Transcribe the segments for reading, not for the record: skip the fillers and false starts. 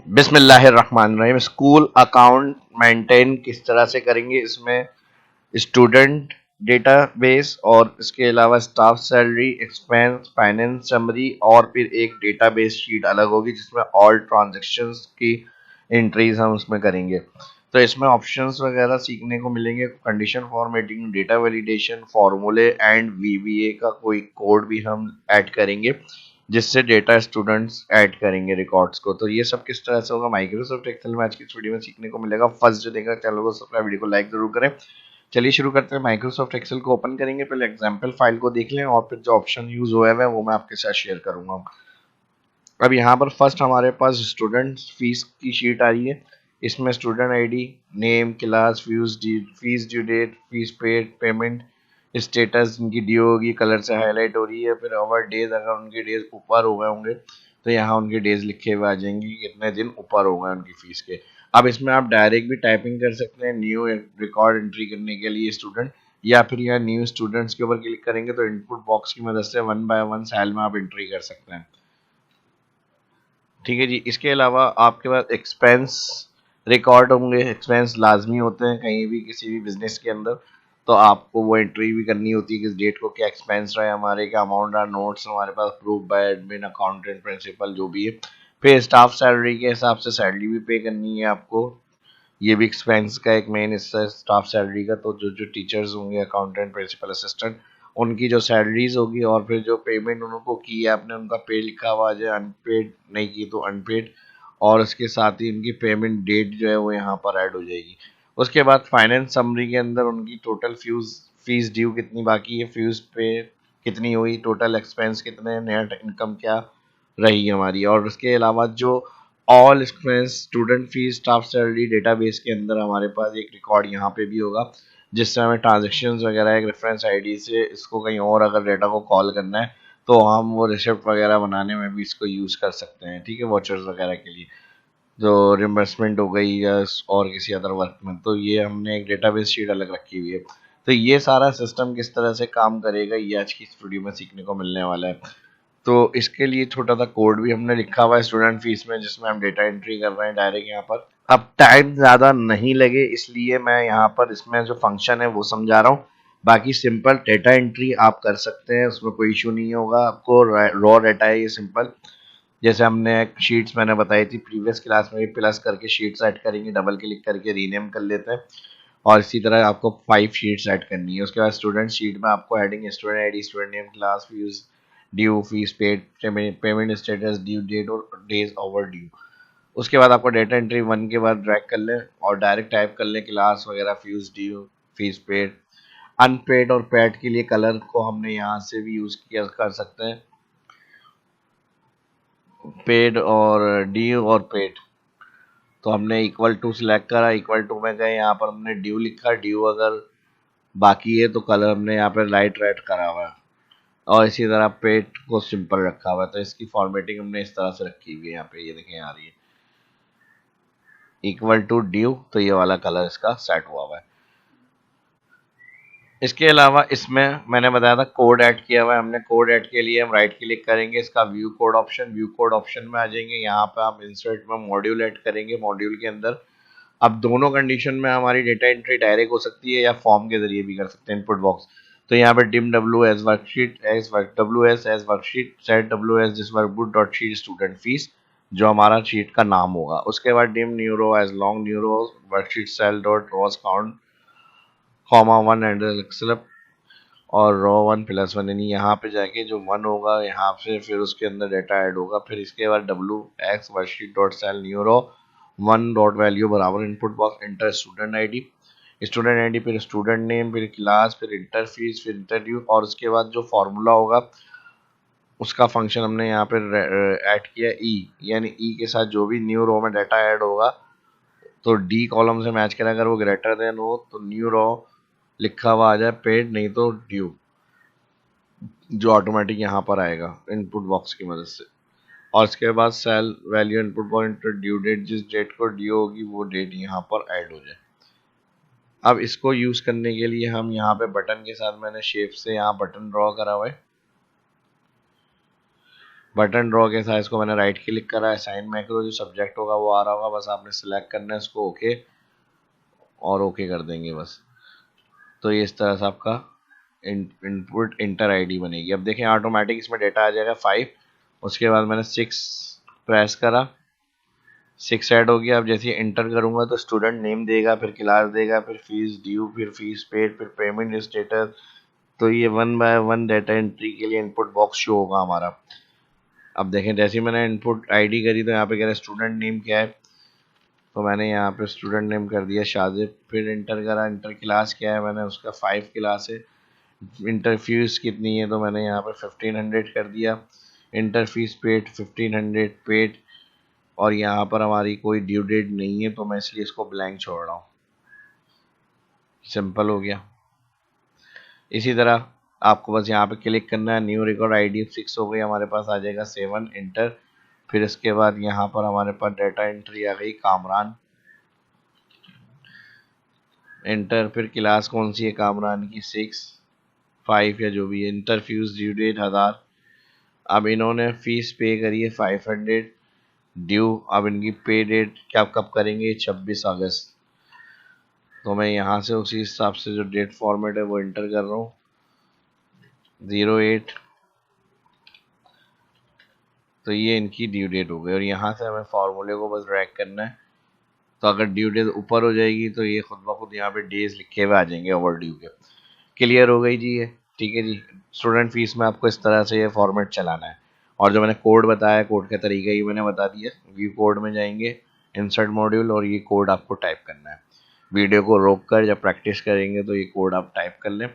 बिस्मिल्लाहिर्रहमानिर्रहीम। School account maintain किस तरह से करेंगे, इसमें स्टूडेंट डेटाबेस और इसके अलावा staff salary, expense, finance summary और फिर एक डेटाबेस शीट अलग होगी जिसमें ऑल ट्रांजैक्शंस की एंट्रीज हम उसमें करेंगे। तो इसमें ऑप्शंस वगैरह सीखने को मिलेंगे, कंडीशन फॉर्मेटिंग, डेटा वैलिडेशन, फॉर्मूले एंड वीबीए का कोई कोड भी हम ऐड करेंगे जिससे डेटा स्टूडेंट्स ऐड करेंगे रिकॉर्ड्स को। तो ये सब किस तरह से होगा माइक्रोसॉफ्ट एक्सेल में आज की इस वीडियो में सीखने को मिलेगा। फर्स्ट जो देखेगा चैनल को सब्सक्राइब, वीडियो को लाइक जरूर करें। चलिए शुरू करते हैं। माइक्रोसॉफ्ट एक्सेल को ओपन करेंगे, पहले एग्जाम्पल फाइल को देख लें और फिर जो ऑप्शन यूज हुए हैं वो मैं आपके साथ शेयर करूंगा। अब यहाँ पर फर्स्ट हमारे पास स्टूडेंट फीस की शीट आ रही है। इसमें student ID, name, class, fees due date, fees paid, payment status इनकी ड्यू होगी, कलर से हाईलाइट हो रही है। फिर अवर डेज, अगर उनके डेज ऊपर हो गए होंगे तो यहाँ उनके डेज लिखे हुए आ जाएंगे कि कितने दिन ऊपर हो गए उनकी फीस के। अब इसमें आप डायरेक्ट भी टाइपिंग कर सकते हैं न्यू रिकॉर्ड एंट्री करने के लिए स्टूडेंट, या फिर यहाँ न्यू स्टूडेंट्स के ऊपर क्लिक करेंगे तो इनपुट बॉक्स की मदद से वन बाय वन सेल में आप एंट्री कर सकते हैं। ठीक है जी। इसके अलावा आपके पास एक्सपेंस रिकॉर्ड होंगे। एक्सपेंस लाजमी होते हैं कहीं भी किसी भी बिजनेस के अंदर, तो आपको वो एंट्री भी करनी होती है किस डेट को क्या एक्सपेंस रहा है हमारे, क्या अमाउंट रहा, नोट्स हमारे पास approve by admin, accountant, principal जो भी है। फिर स्टाफ सैलरी के हिसाब से सैलरी भी पे करनी है आपको, ये भी एक्सपेंस का एक मेन हिस्सा है स्टाफ सैलरी का। तो जो जो टीचर्स होंगे, अकाउंटेंट, प्रिंसिपल, असिस्टेंट, उनकी जो सैलरीज होगी और फिर जो पेमेंट उनको की है आपने, उनका पे लिखा हुआ आ जाए, अनपेड नहीं की तो अनपेड, और उसके साथ ही उनकी पेमेंट डेट जो है वो यहाँ पर ऐड हो जाएगी। उसके बाद फाइनेंस समरी के अंदर उनकी टोटल फीस ड्यू कितनी बाकी है, फीस पे कितनी हुई, टोटल एक्सपेंस कितने, नेट इनकम क्या रही हमारी, और उसके अलावा जो all expense, student fees, staff salary database के अंदर हमारे पास एक रिकॉर्ड यहाँ पे भी होगा जिससे हमें ट्रांजेक्शन वगैरह एक रेफरेंस आईडी से इसको कहीं और अगर डेटा को कॉल करना है तो हम वो रिसिप्ट वगैरह बनाने में भी इसको यूज़ कर सकते हैं। ठीक है, वॉचर्स वगैरह के लिए जो रिम्बर्समेंट हो गई या और किसी अदर वर्क में, तो ये हमने एक डेटाबेस शीट अलग रखी हुई है। तो ये सारा सिस्टम किस तरह से काम करेगा ये आज की इस वीडियो में सीखने को मिलने वाला है। तो इसके लिए छोटा सा कोड भी हमने लिखा हुआ है स्टूडेंट फीस में जिसमें हम डेटा एंट्री कर रहे हैं डायरेक्ट यहाँ पर। अब टाइम ज़्यादा नहीं लगे इसलिए मैं यहाँ पर इसमें जो फंक्शन है वो समझा रहा हूँ। बाकी सिंपल डेटा एंट्री आप कर सकते हैं, उसमें कोई इशू नहीं होगा आपको। रॉ डेटा है ये सिंपल, जैसे हमने शीट्स मैंने बताई थी प्रीवियस क्लास में, प्लस करके शीट्स ऐड करेंगे, डबल क्लिक करके रीनेम कर लेते हैं। और इसी तरह आपको 5 शीट्स ऐड करनी है। उसके बाद स्टूडेंट शीट में आपको adding student ID, student name, class, fees due, fees paid, payment status, due date और डेज ओवर ड्यू। उसके बाद आपको डेटा एंट्री वन के बाद ड्रैग कर लें और डायरेक्ट टाइप कर लें क्लास वगैरह, fees due, fees paid, unpaid और पेड के लिए कलर को हमने यहाँ से भी यूज़ किया कर सकते हैं, पेड और ड्यू और पेड। तो हमने इक्वल टू सिलेक्ट करा, इक्वल टू में गए, यहाँ पर हमने ड्यू लिखा, ड्यू अगर बाकी है तो कलर हमने यहाँ पे लाइट रेड करा हुआ है, और इसी तरह पेट को सिंपल रखा हुआ है। तो इसकी फॉर्मेटिंग हमने इस तरह से रखी हुई है, यहाँ पे ये देखें आ रही है इक्वल टू ड्यू, तो ये वाला कलर इसका सेट हुआ हुआ है। इसके अलावा इसमें मैंने बताया था कोड ऐड किया हुआ है हमने। कोड ऐड के लिए हम राइट क्लिक करेंगे, इसका view code option, view code option में आ जाएंगे। यहाँ पे आप इंसर्ट में मॉड्यूल ऐड करेंगे, मॉड्यूल के अंदर अब दोनों कंडीशन में हमारी डेटा एंट्री डायरेक्ट हो सकती है या फॉर्म के जरिए भी कर सकते हैं, इनपुट बॉक्स। तो यहाँ पे dim W S worksheet, S work W S worksheet, set W S this workbook dot sheet student fees, जो हमारा शीट का नाम होगा। उसके बाद dim new row as long new row worksheet cell dot rows count comma one end excel और row one plus one, यानी यहाँ पे जाके जो वन होगा यहाँ से फिर उसके अंदर डाटा ऐड होगा। फिर इसके बाद W X worksheet dot cell new row one dot value बराबर input box enter student ID, फिर स्टूडेंट नेम, फिर क्लास, फिर इंटर फीस, फिर इंटरव्यू, और उसके बाद जो फॉर्मूला होगा उसका फंक्शन हमने यहाँ पे ऐड किया ई, यानी ई के साथ जो भी न्यू रो में डाटा ऐड होगा तो डी कॉलम से मैच करें, अगर वो ग्रेटर देन हो तो न्यू रो लिखा हुआ आ जाए पेड, नहीं तो ड्यू, जो ऑटोमेटिक यहाँ पर आएगा इनपुट बॉक्स की मदद से। और उसके बाद cell value input point due date, जिस डेट को ड्यू होगी वो डेट यहाँ पर ऐड हो जाए। अब इसको यूज करने के लिए हम यहाँ पे बटन के साथ मैंने शेप से यहाँ बटन ड्रॉ करा हुआ है। बटन ड्रॉ के साथ इसको मैंने राइट क्लिक करा, असाइन मैक्रो जो सब्जेक्ट होगा वो आ रहा होगा, बस आपने सिलेक्ट करना है इसको, ओके और ओके कर देंगे बस। तो ये इस तरह से आपका इनपुट इंटर आईडी बनेगी। अब देखें ऑटोमेटिक इसमें डेटा आ जाएगा 5। उसके बाद मैंने 6 प्रेस करा, 6 ऐड हो गया। अब जैसे ही इंटर करूंगा तो स्टूडेंट नेम देगा, फिर क्लास देगा, फिर फीस ड्यू, फिर फीस पेड, फिर पेमेंट स्टेटस। तो ये 1 बाय 1 डाटा एंट्री के लिए इनपुट बॉक्स शो होगा हमारा। अब देखें जैसे ही मैंने इनपुट आईडी करी तो यहाँ पे कह रहा है स्टूडेंट नेम क्या है, तो मैंने यहाँ पे स्टूडेंट नेम कर दिया शाजिब। फिर इंटर करा, इंटर क्लास क्या है, मैंने उसका 5 क्लास है। इंटर फीस कितनी है, तो मैंने यहाँ पे 1500 कर दिया। Inter fees paid 1500 paid. और यहाँ पर हमारी कोई ड्यू डेट नहीं है तो मैं इसलिए इसको ब्लैंक छोड़ रहा हूँ। सिंपल हो गया। इसी तरह आपको बस यहाँ पे क्लिक करना है, न्यू रिकॉर्ड आईडी 6 हो गई, हमारे पास आ जाएगा 7 इंटर। फिर इसके बाद यहाँ पर हमारे पास डाटा एंट्री आ गई कामरान, इंटर। फिर क्लास कौन सी है कामरान की, 6 5 या जो भी है। इंटर फ्यूज ड्यू डेट 1000। अब इन्होंने फीस पे करी है 500 ड्यू। अब इनकी पे डेट क्या कब करेंगे, 26 अगस्त। तो मैं यहाँ से उसी हिसाब से जो डेट फॉर्मेट है वो इंटर कर रहा हूँ, 08। तो ये इनकी ड्यू डेट हो गई और यहाँ से हमें फार्मूले को बस ड्रैग करना है। तो अगर ड्यू डेट ऊपर हो जाएगी तो ये खुद ब खुद यहाँ पे डेज लिखे हुए आ जाएंगे ओवर ड्यू के। क्लियर हो गई जी ये, ठीक है जी। स्टूडेंट फीस में आपको इस तरह से ये फॉर्मेट चलाना है। और जो मैंने कोड बताया, कोड का तरीका ही मैंने बता दिया। व्यू कोड में जाएंगे, इंसर्ट मॉड्यूल, और ये कोड आपको टाइप करना है। वीडियो को रोक कर जब प्रैक्टिस करेंगे तो ये कोड आप टाइप कर लें।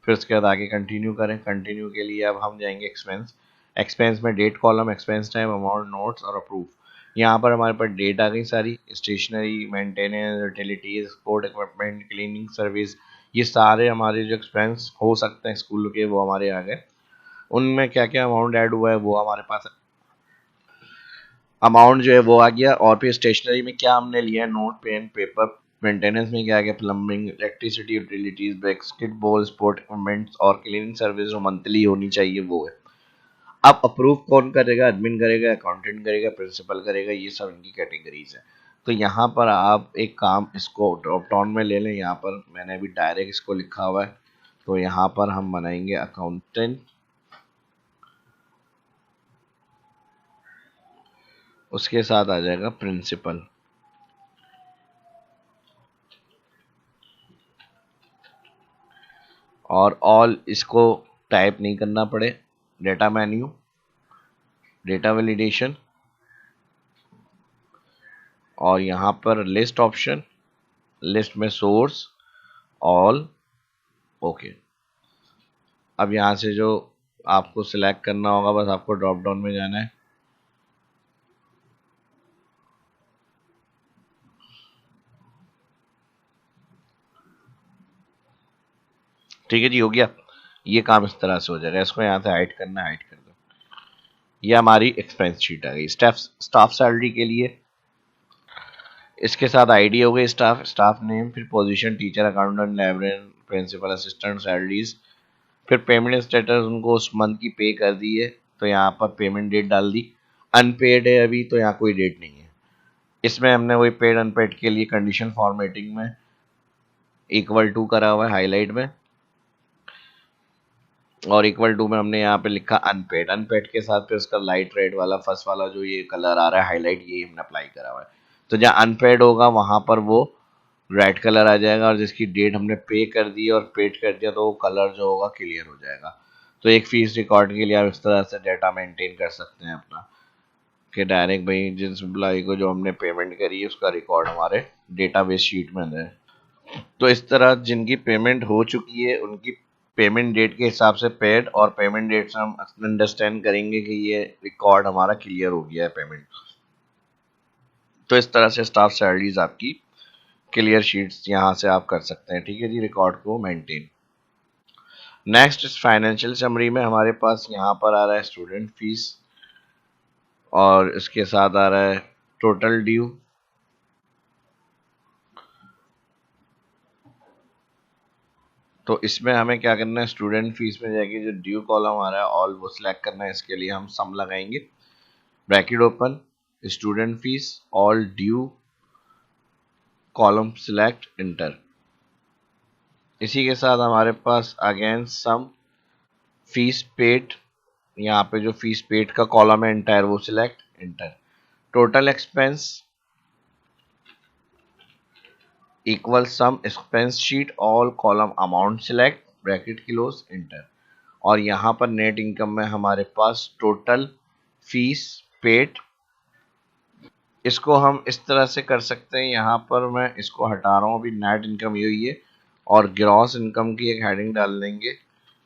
फिर उसके बाद आगे कंटिन्यू करें। कंटिन्यू के लिए अब हम जाएंगे एक्सपेंस। एक्सपेंस में date column, expense time, amount, notes और अप्रूव। यहाँ पर हमारे पास डेट आ गई सारी, stationery, maintenance, utilities, sport equipment, cleaning service. ये सारे हमारे जो एक्सपेंस हो सकते हैं स्कूल के वो हमारे आ गए। उनमें क्या क्या अमाउंट ऐड हुआ है वो हमारे पास अमाउंट जो है वो आ गया। और फिर स्टेशनरी में क्या हमने लिया है, नोट, पेन, पेपर। मेंटेनेंस में क्या आ गया, plumbing, electricity, utilities, basketball, sport equipments और क्लीनिंग सर्विस जो मंथली होनी चाहिए वो है। अब अप्रूव कौन करेगा, एडमिन करेगा, अकाउंटेंट करेगा, प्रिंसिपल करेगा, ये सब इनकी कैटेगरीज है। तो यहाँ पर आप एक काम इसको ड्रॉप डाउन में ले लें। यहाँ पर मैंने अभी डायरेक्ट इसको लिखा हुआ है, तो यहाँ पर हम बनाएंगे अकाउंटेंट, उसके साथ आ जाएगा प्रिंसिपल। और ऑल इसको टाइप नहीं करना पड़े, डेटा मेन्यू, डेटा वैलिडेशन, और यहाँ पर लिस्ट ऑप्शन, लिस्ट में सोर्स, ऑल, ओके। अब यहाँ से जो आपको सिलेक्ट करना होगा, बस आपको ड्रॉप डाउन में जाना है। ठीक है जी, हो गया। ये काम इस तरह से हो जाएगा। इसको यहाँ से हाइड करना है, हाइड कर दो। ये हमारी एक्सपेंस शीट आ गई। स्टाफ सैलरी के लिए इसके साथ आईडी हो गई, स्टाफ, स्टाफ नेम, फिर position, teacher, accountant, librarian, principal, assistant, salaries. फिर पेमेंट स्टेटस, उनको उस मंथ की पे कर दी है तो यहाँ पर पेमेंट डेट डाल दी। अनपेड है अभी तो यहाँ कोई डेट नहीं है। इसमें हमने वही पेड अनपेड के लिए कंडीशन फॉर्मेटिंग में इक्वल टू करा हुआ है हाईलाइट में, और इक्वल टू में हमने यहाँ पे लिखा अनपेड। अनपेड के साथ फिर उसका लाइट रेड वाला फर्स्ट वाला जो ये कलर आ रहा है हाईलाइट, ये हमने अप्लाई करा हुआ है। तो जहाँ अनपेड होगा वहां पर वो रेड कलर आ जाएगा, और जिसकी डेट हमने पे कर दी और पेड कर दिया तो वो कलर जो होगा क्लियर हो जाएगा। तो एक फीस रिकॉर्ड के लिए आप इस तरह से डाटा मेंटेन कर सकते हैं अपना, कि डायरेक्ट भाई जिस एम्प्लॉय को जो हमने पेमेंट करी है उसका रिकॉर्ड हमारे डेटाबेस शीट में है। तो इस तरह जिनकी पेमेंट हो चुकी है उनकी पेमेंट डेट के हिसाब से पेड, और पेमेंट डेट से हम अंडरस्टैंड करेंगे कि ये रिकॉर्ड हमारा क्लियर हो गया है पेमेंट। तो इस तरह से स्टाफ सैलरीज आपकी क्लियर शीट्स यहाँ से आप कर सकते हैं। ठीक है जी, रिकॉर्ड को मेंटेन। नेक्स्ट फाइनेंशियल समरी में हमारे पास यहाँ पर आ रहा है स्टूडेंट फीस, और इसके साथ आ रहा है टोटल ड्यू, तो इसमें हमें क्या करना है, स्टूडेंट फीस में जाके जो ड्यू कॉलम आ रहा है ऑल वो सिलेक्ट करना है। इसके लिए हम सम लगाएंगे, bracket open, student fees all due column select inter. इसी के साथ हमारे पास अगेन सम फीस पेड, यहाँ पे जो फीस पेड का कॉलम है एंटायर वो select inter. Total expense equal सम expense sheet all column amount select bracket close inter. और यहाँ पर नेट इनकम में हमारे पास टोटल फीस पेड, इसको हम इस तरह से कर सकते हैं, यहाँ पर मैं इसको हटा रहा हूँ, अभी नेट इनकम ये हुई है और ग्रॉस इनकम की एक हेडिंग डाल देंगे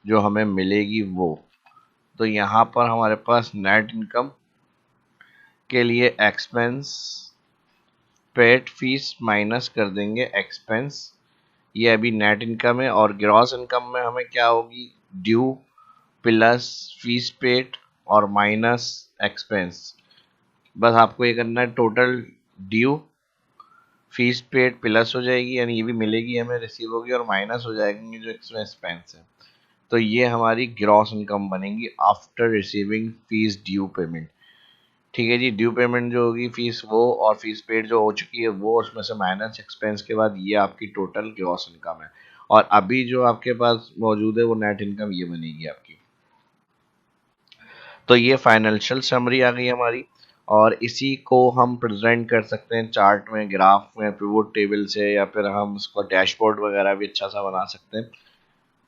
जो हमें मिलेगी वो। तो यहाँ पर हमारे पास नेट इनकम के लिए एक्सपेंस पेड फीस माइनस कर देंगे एक्सपेंस, ये अभी नेट इनकम है। और ग्रॉस इनकम में हमें क्या होगी, ड्यू प्लस फीस पेड और माइनस एक्सपेंस। बस आपको ये करना है, total due fees paid plus हो जाएगी यानी ये भी मिलेगी हमें, रिसीव होगी, और माइनस हो जाएंगे जो एक्सपेंस है। तो ये हमारी ग्रॉस इनकम बनेगी after receiving fees due payment. ठीक है जी, ड्यू पेमेंट जो होगी फीस वो, और फीस पेड जो हो चुकी है वो, उसमें से माइनस एक्सपेंस के बाद ये आपकी टोटल ग्रॉस इनकम है। और अभी जो आपके पास मौजूद है वो नेट इनकम ये बनेगी आपकी। तो ये फाइनेंशियल समरी आ गई हमारी, और इसी को हम प्रेजेंट कर सकते हैं चार्ट में, ग्राफ में, पिवोट टेबल से, या फिर हम उसको डैशबोर्ड वगैरह भी अच्छा सा बना सकते हैं।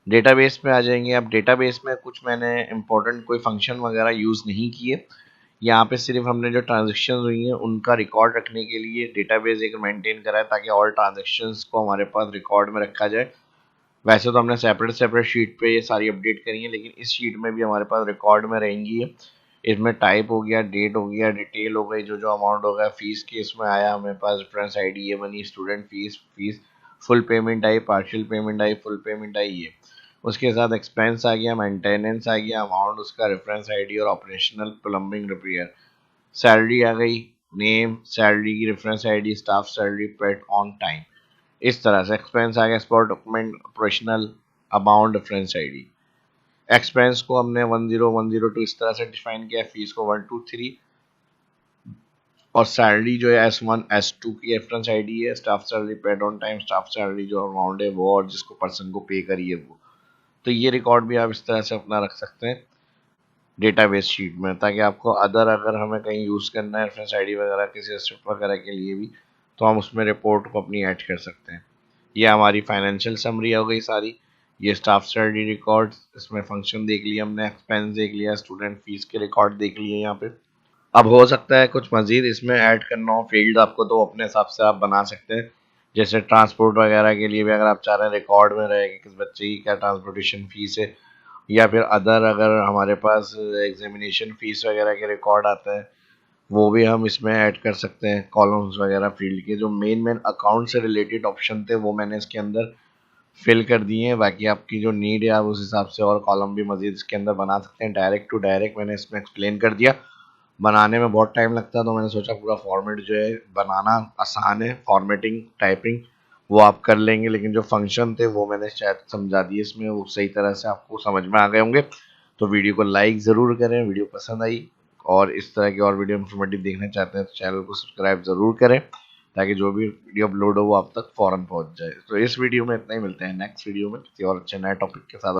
डेटाबेस में आ जाएंगे। अब डेटाबेस में कुछ मैंने इंपॉर्टेंट कोई फंक्शन वगैरह यूज़ नहीं किए, यहाँ पे सिर्फ हमने जो ट्रांजेक्शन हुई हैं उनका रिकॉर्ड रखने के लिए डेटाबेस एक मेंटेन करा है, ताकि ऑल ट्रांजेक्शन्स को हमारे पास रिकॉर्ड में रखा जाए। वैसे तो हमने सेपरेट सेपरेट शीट पे ये सारी अपडेट करी है, लेकिन इस शीट में भी हमारे पास रिकॉर्ड में रहेंगी है। इसमें टाइप हो गया, डेट हो गया, डिटेल हो गई, जो जो अमाउंट हो गया, फीस के इसमें आया हमारे पास रेफरेंस आईडी ये बनी, student fees, fees full payment आई, पार्शियल पेमेंट आई, फुल पेमेंट आई ये। उसके साथ एक्सपेंस आ गया, मेंटेनेंस आ गया, अमाउंट उसका, रेफरेंस आईडी और ऑपरेशनल प्लम्बिंग रिपेयर। सैलरी आ गई, नेम, सैलरी की reference ID, staff salary paid on time. इस तरह से एक्सपेंस आ गया, spot document, operational, amount, reference ID. Expense को हमने 10 102 इस तरह से डिफाइन किया, फीस को 1 2 3, और सैलरी जो है S1 S2 की रेफरेंस आईडी है, staff salary paid on time, staff salary जो अमाउंट है वो, और जिसको पर्सन को पे करी है वो। तो ये रिकॉर्ड भी आप इस तरह से अपना रख सकते हैं डेटाबेस शीट में, ताकि आपको अगर हमें कहीं यूज़ करना है रेफरेंस आईडी वगैरह किसी स्टेप वगैरह के लिए भी, तो हम उसमें रिपोर्ट को अपनी ऐड कर सकते हैं। ये हमारी फाइनेंशियल समरी हो गई सारी। ये स्टाफ सैलरी रिकॉर्ड, इसमें फंक्शन देख लिया हमने, एक्सपेंस देख लिया, स्टूडेंट फीस के रिकॉर्ड देख लिए यहाँ पे। अब हो सकता है कुछ मजीद इसमें ऐड करना हो फील्ड आपको, तो अपने हिसाब से आप बना सकते हैं। जैसे ट्रांसपोर्ट वगैरह के लिए भी अगर आप चाह रहे हैं रिकॉर्ड में रहे कि किस बच्चे की क्या ट्रांसपोर्टेशन फीस है, या फिर अदर अगर हमारे पास एग्जामिनेशन फीस वगैरह के रिकॉर्ड आता है वो भी हम इसमें ऐड कर सकते हैं। कॉलम्स वगैरह फील्ड के जो मेन मेन अकाउंट से रिलेटेड ऑप्शन थे वो मैंने इसके अंदर फिल कर दिए हैं। बाकी आपकी जो नीड है आप उस हिसाब से और कॉलम भी मजीद इसके अंदर बना सकते हैं। डायरेक्ट टू डायरेक्ट मैंने इसमें एक्सप्लेन कर दिया, बनाने में बहुत टाइम लगता है, तो मैंने सोचा पूरा फॉर्मेट जो है बनाना आसान है, फॉर्मेटिंग टाइपिंग वो आप कर लेंगे, लेकिन जो फंक्शन थे वो मैंने शायद समझा दिए इसमें, वो सही तरह से आपको समझ में आ गए होंगे। तो वीडियो को लाइक ज़रूर करें, वीडियो पसंद आई और इस तरह की और वीडियो इन्फॉर्मेटिव देखना चाहते हैं तो चैनल को सब्सक्राइब ज़रूर करें, ताकि जो भी वीडियो अपलोड हो वो आप तक फ़ौरन पहुंच जाए। तो इस वीडियो में इतना ही, मिलते हैं नेक्स्ट वीडियो में किसी और अच्छे नए टॉपिक के साथ।